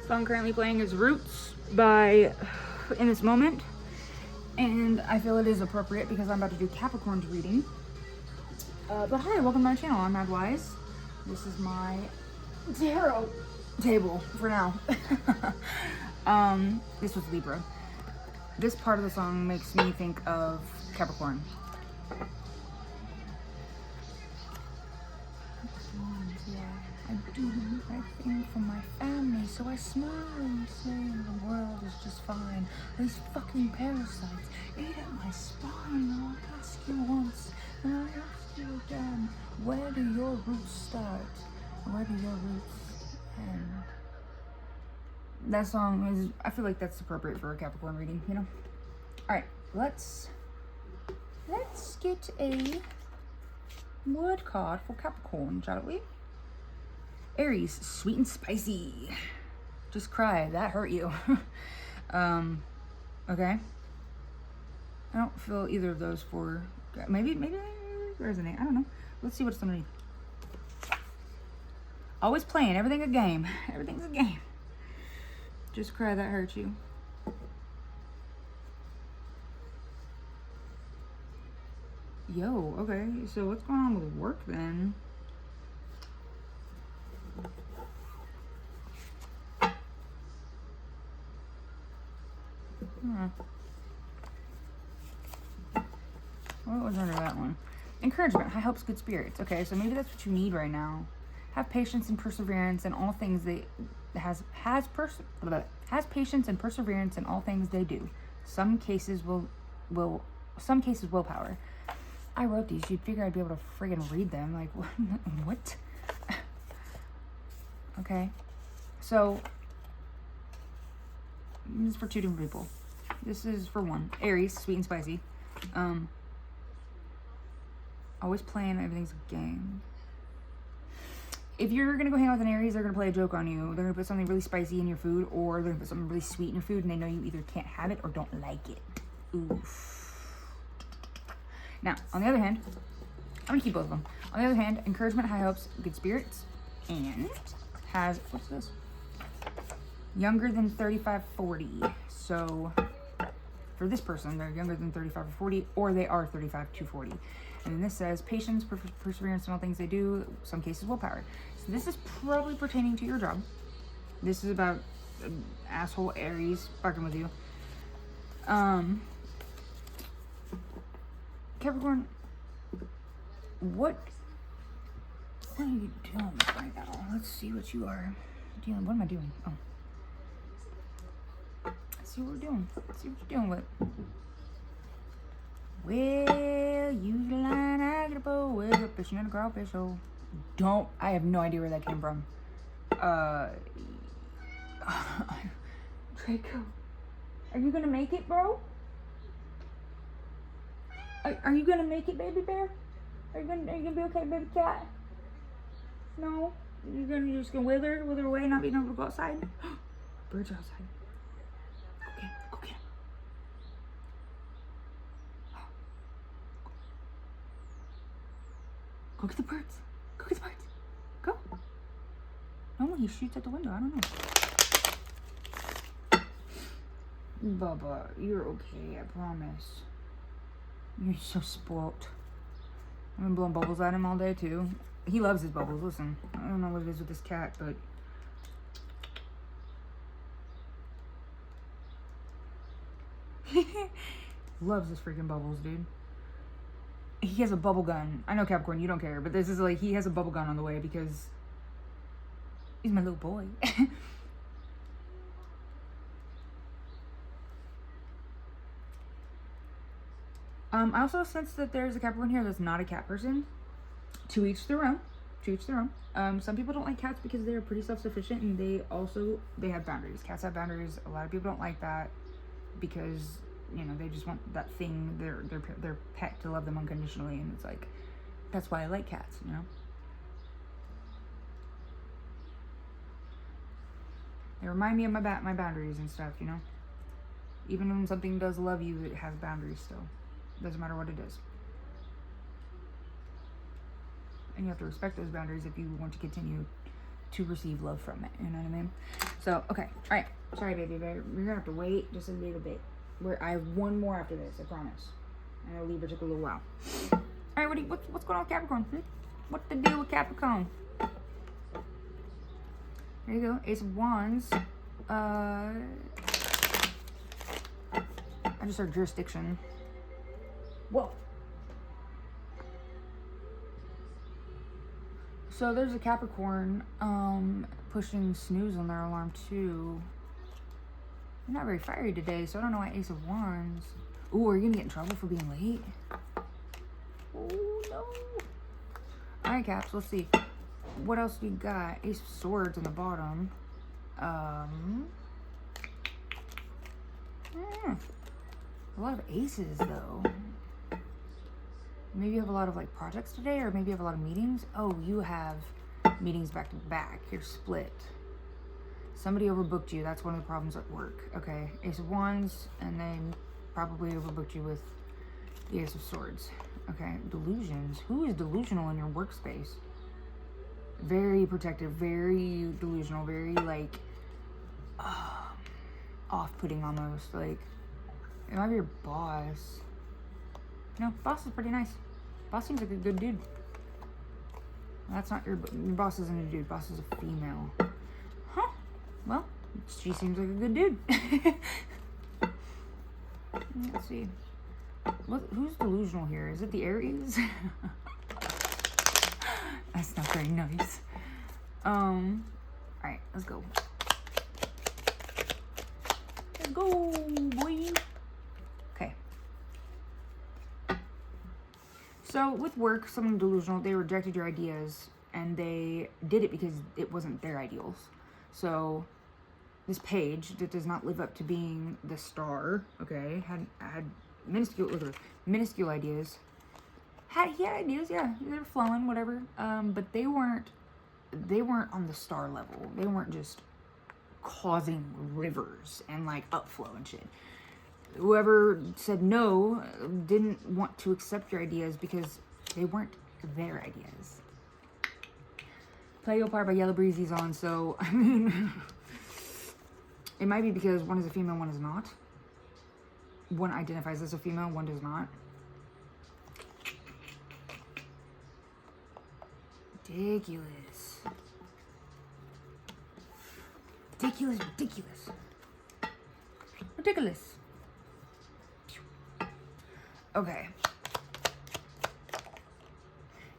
song currently playing is Roots by In This Moment. And I feel it is appropriate because I'm about to do Capricorn's reading. But hi, welcome to my channel. I'm MadWyze. This is my tarot table for now. This was Libra. This part of the song makes me think of Capricorn. I do the right thing for my family, so I smile and say the world is just fine. These fucking parasites ate at my spine. I'll ask you once, and I'll ask you again, where do your roots start? Where do your roots end? That song is, I feel like that's appropriate for a Capricorn reading, you know? Alright, let's get a word card for Capricorn, shall we? Aries, sweet and spicy. Just cry, that hurt you. Okay. I don't feel either of those for, maybe resonate, I don't know. Let's see what's underneath. Always playing, everything a game. Everything's a game. Just cry, that hurt you. Yo, okay, so what's going on with work then? What was under that one? Encouragement, high hopes, good spirits. Okay, so maybe that's what you need right now. Have patience and perseverance in all things they has patience and perseverance in all things they do. Some cases willpower. I wrote these. You'd figure I'd be able to friggin' read them. Like what? Okay, so this is for two different people. This is for one, Aries, sweet and spicy. Always playing, everything's a game. If you're gonna go hang out with an Aries, they're gonna play a joke on you. They're gonna put something really spicy in your food, or they're gonna put something really sweet in your food, and they know you either can't have it or don't like it. Oof. Now, on the other hand, I'm gonna keep both of them. On the other hand, encouragement, high hopes, good spirits, and has, what's this? Younger than 35, 40. So for this person, they're younger than 35 or 40, or they are 35 to 40. And then this says patience, perseverance in all things they do, some cases willpower. So this is probably pertaining to your job. This is about asshole Aries fucking with you. Capricorn, what are you doing right now? Let's see what you are doing. What am I doing? Oh. Let's see what we're doing. Let's see what you're doing with. Well, use the line, I get a bow, well, you're fishing in a crawfish hole. I have no idea where that came from. Draco, are you gonna make it, bro? Are you gonna make it, baby bear? Are you gonna be okay, baby cat? No? You're just gonna wither away, not being able to go outside? Birds are outside. Go get 'em. Go get the birds. Go get the birds. Go. No, he shoots at the window. I don't know. Bubba, you're okay. I promise. You're so spoilt. I've been blowing bubbles at him all day, too. He loves his bubbles. Listen, I don't know what it is with this cat, but... loves his freaking bubbles, dude. He has a bubble gun. I know, Capricorn, you don't care, but this is like, he has a bubble gun on the way because he's my little boy. I also sense that there's a Capricorn here that's not a cat person. To each their own. To each their own. Some people don't like cats because they're pretty self-sufficient, and they have boundaries. Cats have boundaries. A lot of people don't like that because, you know, they just want that thing, their pet, to love them unconditionally, and it's like, that's why I like cats, you know? They remind me of my boundaries and stuff, you know? Even when something does love you, it has boundaries still. Doesn't matter what it is. And you have to respect those boundaries if you want to continue to receive love from it, you know what I mean? So So, okay. All right. Sorry, baby. You're going to have to wait just a little bit. I have one more after this, I promise. I know Libra took a little while. All right, what's going on with Capricorn? What's the deal with Capricorn? There you go. Ace of Wands. I just heard jurisdiction. Whoa. So there's a Capricorn pushing snooze on their alarm too. I'm not very fiery today, so I don't know why Ace of Wands. Ooh, are you gonna get in trouble for being late? Oh no. Alright, Caps, let's see. What else do you got? Ace of Swords on the bottom. A lot of aces though. Maybe you have a lot of like projects today, or maybe you have a lot of meetings. Oh, you have meetings back to back. You're split. Somebody overbooked you. That's one of the problems at work. Okay, Ace of Wands, and then probably overbooked you with the Ace of Swords. Okay, delusions. Who is delusional in your workspace? Very protective, very delusional, very like off-putting almost. Like, it might be your boss. No, boss is pretty nice. Boss seems like a good dude. That's not your boss isn't a dude. Boss is a female. Huh? Well, she seems like a good dude. Let's see. Who's delusional here? Is it the Aries? That's not very nice. Alright, let's go. Let's go, boy. Okay. So, with work, someone delusional, they rejected your ideas, and they did it because it wasn't their ideals. So, this page that does not live up to being the star, okay, had minuscule ideas. He had ideas, yeah, they were flowing, whatever. But they weren't on the star level. They weren't just causing rivers and like upflow and shit. Whoever said no didn't want to accept your ideas because they weren't their ideas. Play Your Part by Yellow Breezy's on, so I mean, it might be because one is a female, one is not. One identifies as a female, one does not. Ridiculous. Ridiculous, ridiculous. Ridiculous. Okay.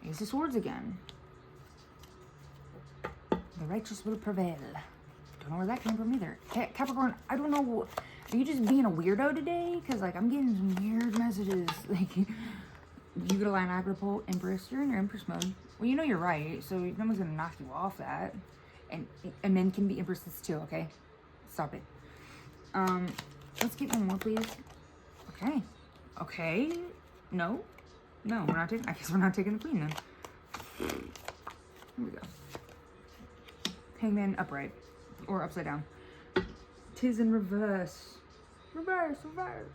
Ace of Swords again. The righteous will prevail. Don't know where that came from either. Capricorn, I don't know. Are you just being a weirdo today? Because, like, I'm getting some weird messages. Like, you get a line, I could pull Empress. You're in your Empress mode. Well, you know you're right, so no one's going to knock you off that. And men can be Empresses too, okay? Stop it. Let's get one more, please. Okay. Okay. No. No, we're not taking... I guess we're not taking the Queen, then. Here we go. Hangman upright. Or upside down. 'Tis in reverse. Reverse, reverse.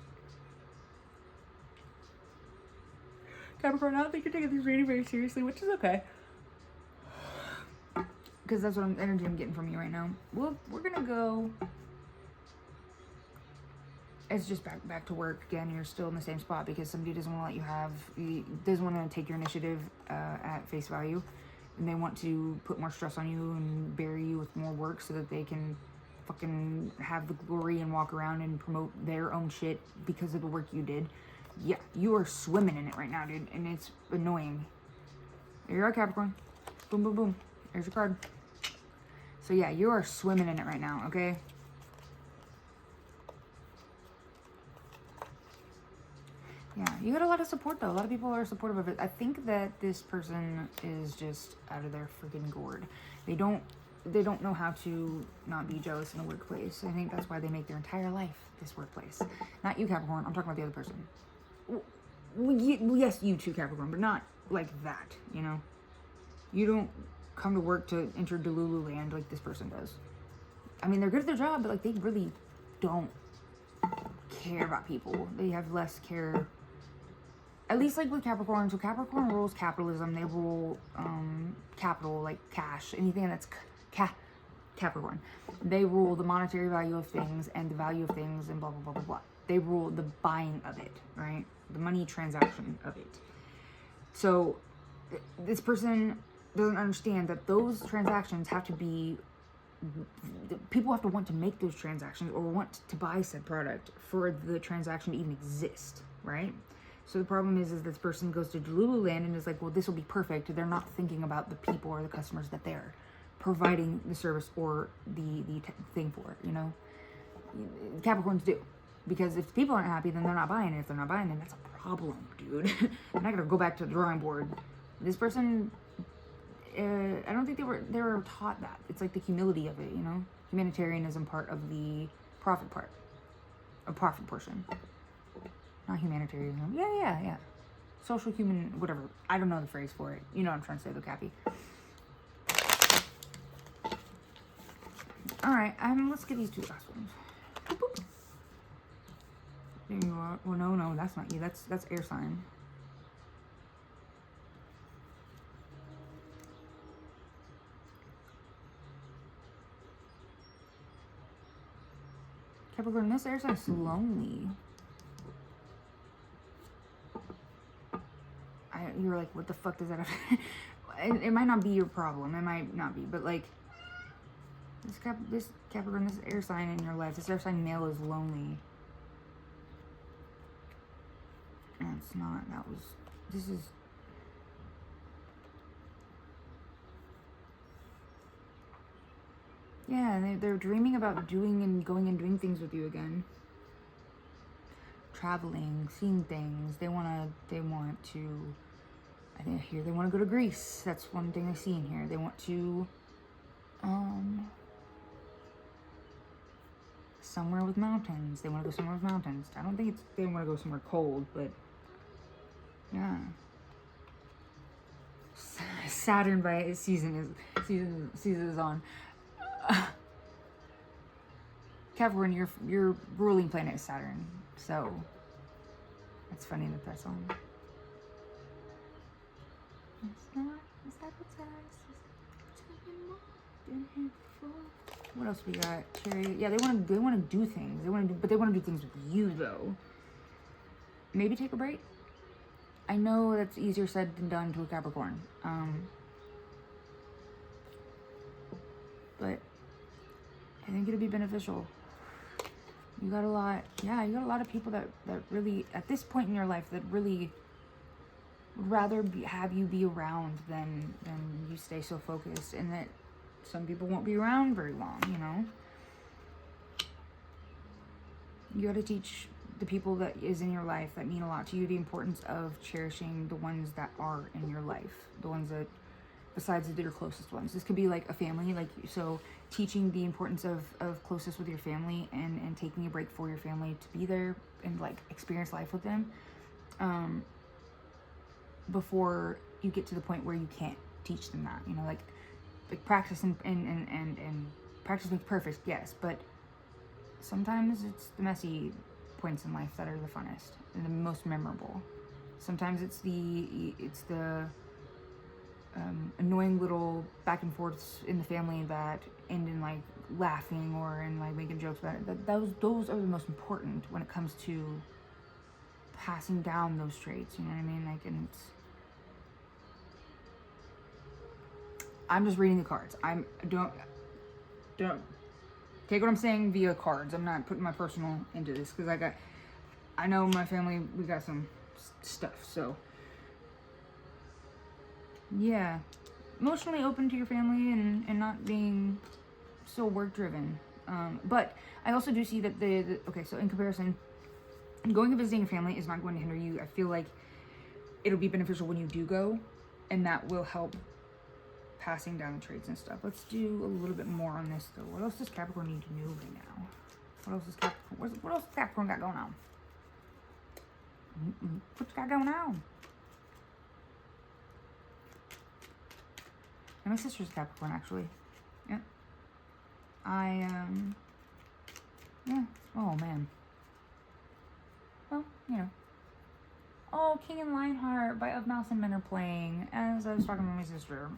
Capricorn, I don't think you're taking these reading very seriously, which is okay. Because that's what energy I'm getting from you right now. We're gonna go... It's just back to work again. You're still in the same spot because somebody doesn't want to let you have... doesn't want to take your initiative at face value. And they want to put more stress on you and bury you with more work so that they can fucking have the glory and walk around and promote their own shit because of the work you did. Yeah, you are swimming in it right now, dude, and it's annoying. There you are, Capricorn. Boom, boom, boom. There's your card. So yeah, you are swimming in it right now, okay? Yeah, you got a lot of support, though. A lot of people are supportive of it. I think that this person is just out of their freaking gourd. They don't know how to not be jealous in the workplace. I think that's why they make their entire life this workplace. Not you, Capricorn. I'm talking about the other person. Well, yes, you too, Capricorn, but not like that, you know? You don't come to work to enter Delulu land like this person does. I mean, they're good at their job, but like they really don't care about people. They have less care. At least like with Capricorn. So Capricorn rules capitalism. They rule capital, like cash. Anything that's Capricorn. They rule the monetary value of things and the value of things and blah, blah, blah, blah, blah. They rule the buying of it, right? The money transaction of it. So this person doesn't understand that those transactions have to be, people have to want to make those transactions or want to buy said product for the transaction to even exist, right? So the problem is this person goes to Lululand and is like, well, this will be perfect. They're not thinking about the people or the customers that they're providing the service or the thing for, you know? Capricorns do. Because if people aren't happy, then they're not buying it. If they're not buying it, that's a problem, dude. I'm not gonna go back to the drawing board. This person, I don't think they were taught that. It's like the humility of it, you know? Humanitarianism part of the profit part. A profit portion. Not humanitarianism. Yeah. Social human, whatever. I don't know the phrase for it. You know what I'm trying to say though, Cappy. Alright, let's get these two last ones. Boop, boop. There you are. Well, no, that's not you. That's air sign. Capricorn, this air sign is lonely. You're like, what the fuck does that have? It might not be your problem. It might not be, but like this Capricorn, this air sign in your life, this air sign male is lonely. And it's not. This is. Yeah, they're dreaming about doing and going and doing things with you again. Traveling, seeing things. They want to. I think here they want to go to Greece. That's one thing I see in here. They want to, somewhere with mountains. They want to go somewhere with mountains. I don't think they want to go somewhere cold, but yeah. Saturn by season is on. Capricorn, your ruling planet is Saturn, so it's funny that that's on. What else we got? Cherry. Yeah, they want to do things. But they want to do things with you though. Maybe take a break. I know that's easier said than done to a Capricorn. But I think it'll be beneficial. You got a lot of people that really, at this point in your life, that really would rather have you be around than you stay so focused, and that some people won't be around very long, you know? You got to teach the people that is in your life that mean a lot to you the importance of cherishing the ones that are in your life, the ones that, besides your closest ones. This could be like a family, like, so teaching the importance of closeness with your family and taking a break for your family to be there and like experience life with them, before you get to the point where you can't teach them that, you know, like practice and practice makes perfect, yes, but sometimes it's the messy points in life that are the funnest and the most memorable. Sometimes it's the annoying little back and forths in the family that end in like laughing or in like making jokes about it. Those are the most important when it comes to passing down those traits, you know what I mean? Like, and I'm just reading the cards. Don't take what I'm saying via cards. I'm not putting my personal into this because I know my family, we got some stuff, so yeah, emotionally open to your family and not being so work driven. But I also do see that okay, so in comparison, going and visiting your family is not going to hinder you. I feel like it'll be beneficial when you do go, and that will help passing down the traits and stuff. Let's do a little bit more on this though. What else does Capricorn need to know right now? What else does Capricorn got going on? What's got going on? And my sister's Capricorn, actually. Yep. Yeah. Oh, man. Well, you know. Oh, King and Lionheart by Of Mouse and Men are playing as I was talking to my sister.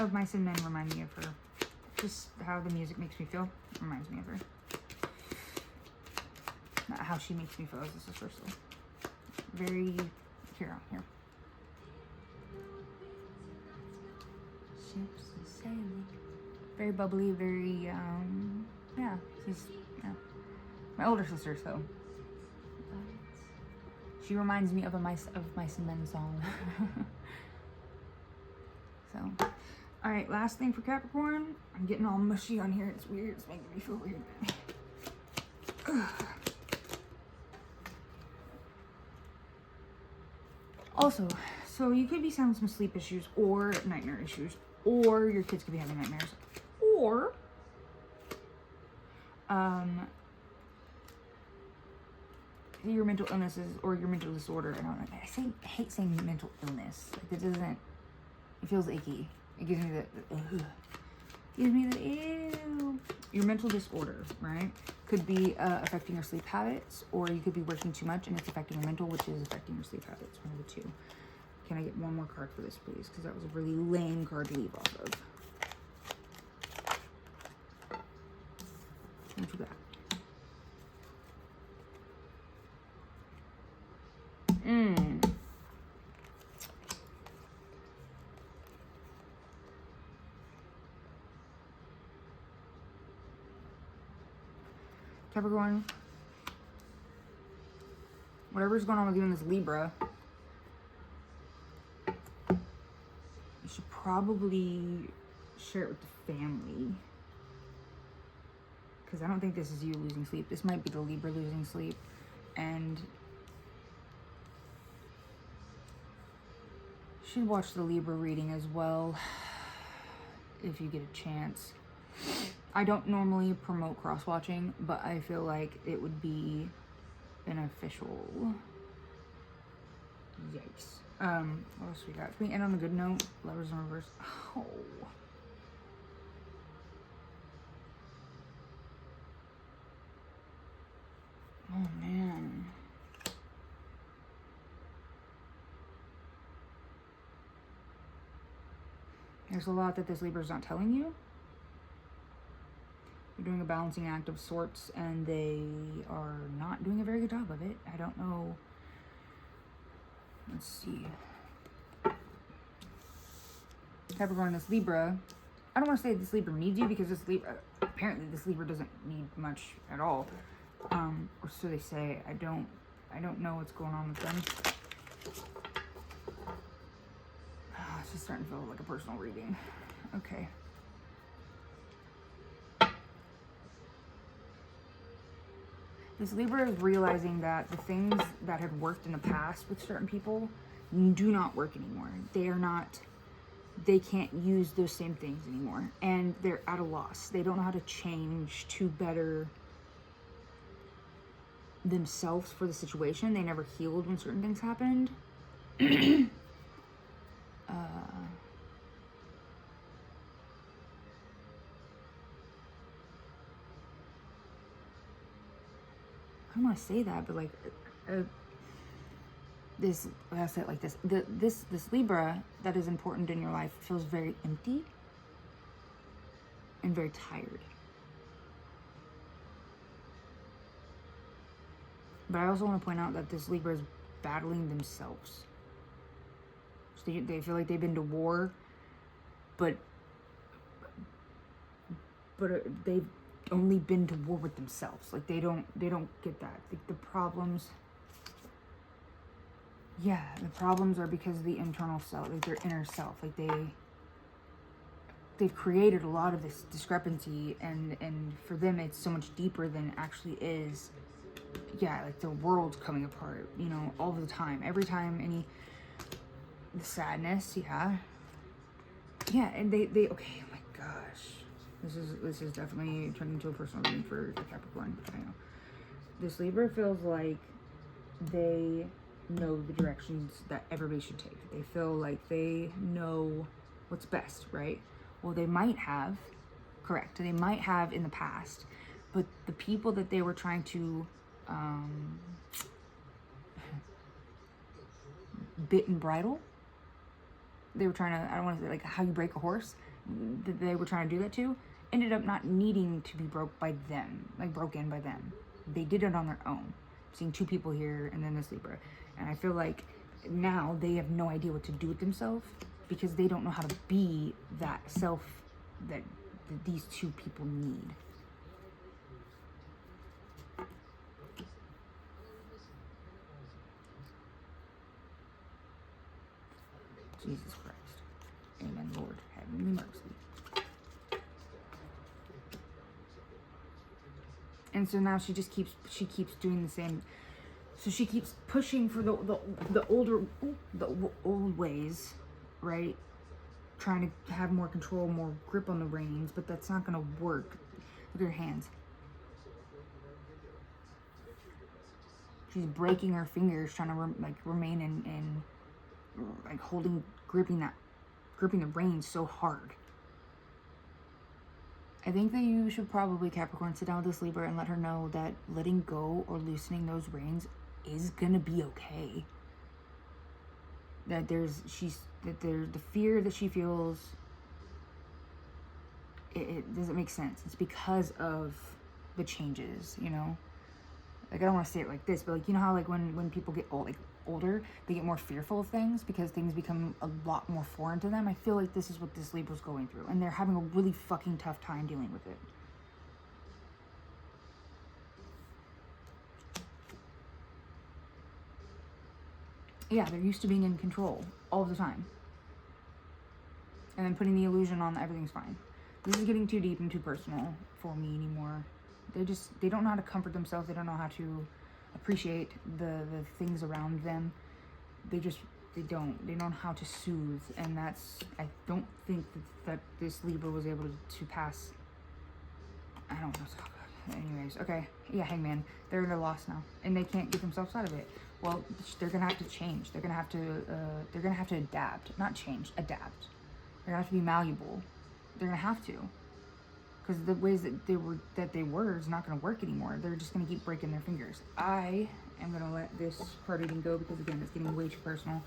of Mice and Men remind me of her. Just how the music makes me feel reminds me of her. Not how she makes me feel as a sister. So very here. Ships are sailing. Very bubbly, very yeah. She's my older sister, so she reminds me of Mice and Men song. So, all right, last thing for Capricorn. I'm getting all mushy on here. It's weird. It's making me feel weird. Also, so you could be having some sleep issues or nightmare issues, or your kids could be having nightmares, or your mental illnesses or your mental disorder. I hate saying mental illness. Like, it doesn't. It feels icky. It gives me the ew. Your mental disorder, right? Could be affecting your sleep habits, or you could be working too much and it's affecting your mental, which is affecting your sleep habits. One of the two. Can I get one more card for this, please? Because that was a really lame card to leave off of. What you got? Capricorn, whatever's going on with you in this Libra, you should probably share it with the family. Because I don't think this is you losing sleep. This might be the Libra losing sleep. And you should watch the Libra reading as well if you get a chance. I don't normally promote cross-watching, but I feel like it would be beneficial. Yikes. What else we got? Can we end on a good note? Lovers in reverse. Oh. Oh, man. There's a lot that this Libra's not telling you. You're doing a balancing act of sorts, and they are not doing a very good job of it. I don't know. Let's see. Capricorn, this Libra. I don't want to say this Libra needs you, because this Libra, apparently this Libra doesn't need much at all. Or so they say. I don't know what's going on with them. It's just starting to feel like a personal reading. Okay. This Libra is realizing that the things that had worked in the past with certain people do not work anymore. They can't use those same things anymore. And they're at a loss. They don't know how to change to better themselves for the situation. They never healed when certain things happened. I don't want to say that, but like, I'll say it like this. This Libra that is important in your life feels very empty and very tired. But I also want to point out that this Libra is battling themselves. So they feel like they've been to war, but they've only been to war with themselves. Like, they don't get that. Like, the problems are because of the internal self, like their inner self. Like, they've created a lot of this discrepancy, and for them it's so much deeper than it actually is. Yeah, like the world's coming apart, you know, all the time. Every time the sadness, yeah, and they okay, oh my gosh. This is definitely turning into a personal reading for the Capricorn. I know. This Libra feels like they know the directions that everybody should take. They feel like they know what's best, right? Well, they might have in the past, but the people that they were trying to bit and bridle, they were trying to, I don't want to say like how you break a horse. that they were trying to do that to ended up not needing to be broken by them. They did it on their own. I'm seeing 2 people here and then this Libra. And I feel like now they have no idea what to do with themselves because they don't know how to be that self that these 2 people need. Jesus Christ. Amen, Lord. Have me mercy. And so now she keeps doing the same. So she keeps pushing for the old ways, right? Trying to have more control, more grip on the reins, but that's not gonna work. Look at her hands. She's breaking her fingers, trying to remain in like gripping the reins so hard. I think that you should probably, Capricorn, sit down with this Libra and let her know that letting go or loosening those reins is gonna be okay. That there's the fear that she feels, it doesn't make sense. It's because of the changes, you know? Like, I don't want to say it like this, but like, you know how like when people get older, they get more fearful of things because things become a lot more foreign to them. I feel like this is what this Libra's going through, and they're having a really fucking tough time dealing with it. Yeah, they're used to being in control all the time. And then putting the illusion on that everything's fine. This is getting too deep and too personal for me anymore. They don't know how to comfort themselves. They don't know how to appreciate the things around them. They don't know how to soothe. And I don't think that this Libra was able to pass. I don't know. Anyways, okay. Yeah, Hangman. They're at a loss now. And they can't get themselves out of it. Well, they're gonna have to change. They're gonna have to adapt. Not change, adapt. They're gonna have to be malleable. They're gonna have to. Because the ways that they were is not gonna work anymore. They're just gonna keep breaking their fingers. I am gonna let this card reading go because again, it's getting way too personal.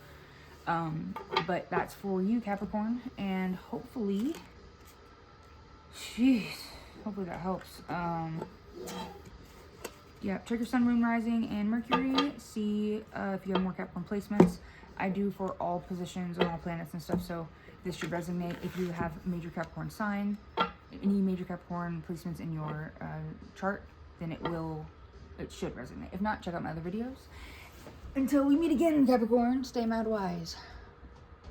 But that's for you, Capricorn, and hopefully that helps. Yeah, check your sun, moon, rising, and Mercury. See if you have more Capricorn placements. I do for all positions on all planets and stuff, so this should resonate. If you have major Capricorn sign, any major Capricorn placements in your chart, then it should resonate. If not, check out my other videos. Until we meet again, Capricorn, stay mad wise.